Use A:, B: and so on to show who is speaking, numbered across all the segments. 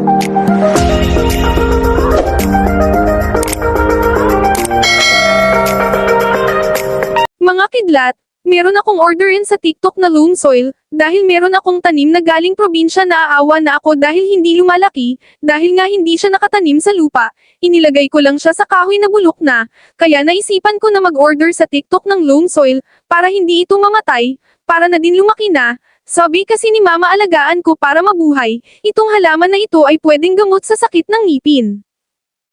A: Mga kidlat, meron akong orderin sa TikTok na loam soil, dahil meron akong tanim na galing probinsya na aawa na ako dahil hindi lumalaki, dahil nga hindi siya nakatanim sa lupa, inilagay ko lang siya sa kahoy na bulok na, kaya naisipan ko na mag-order sa TikTok ng loam soil, para hindi ito mamatay, para na din lumaki na. Sabi kasi ni mama alagaan ko para mabuhay, itong halaman na ito ay pwedeng gamot sa sakit ng ngipin.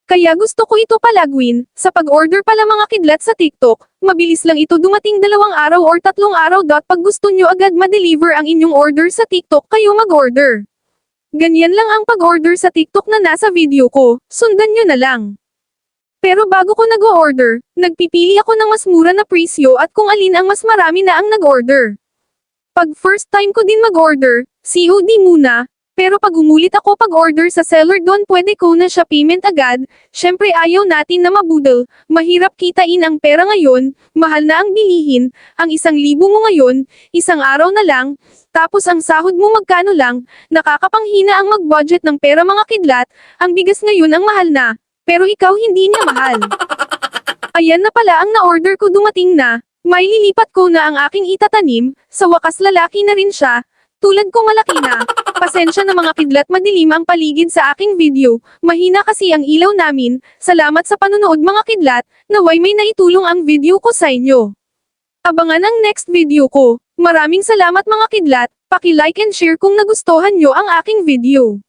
A: Kaya gusto ko ito palagwin, sa pag-order pala mga kidlat sa TikTok, mabilis lang ito dumating 2 araw or 3 araw. Pag gusto nyo agad ma-deliver ang inyong order sa TikTok kayo mag-order. Ganyan lang ang pag-order sa TikTok na nasa video ko, sundan nyo na lang. Pero bago ko nag-order, nagpipili ako ng mas mura na presyo at kung alin ang mas marami na ang nag-order. Pag first time ko din mag-order, COD muna. Pero pag umulit ako pag-order sa seller doon pwede ko na siya payment agad, syempre ayaw natin na mabudol, mahirap kitain ang pera ngayon, mahal na ang bilihin, ang 1,000 mo ngayon, isang araw na lang, tapos ang sahod mo magkano lang, nakakapanghina ang mag-budget ng pera mga kidlat, ang bigas ngayon ang mahal na, pero ikaw hindi niya mahal. Ayan na pala ang na-order ko dumating na, may lilipat ko na ang aking itatanim, sa wakas lalaki na rin siya. Tulad ko malaki na. Pasensya na mga kidlat madilim ang paligid sa aking video, mahina kasi ang ilaw namin, salamat sa panonood mga kidlat, naway may naitulong ang video ko sa inyo. Abangan ang next video ko. Maraming salamat mga kidlat, paki-like and share kung nagustuhan nyo ang aking video.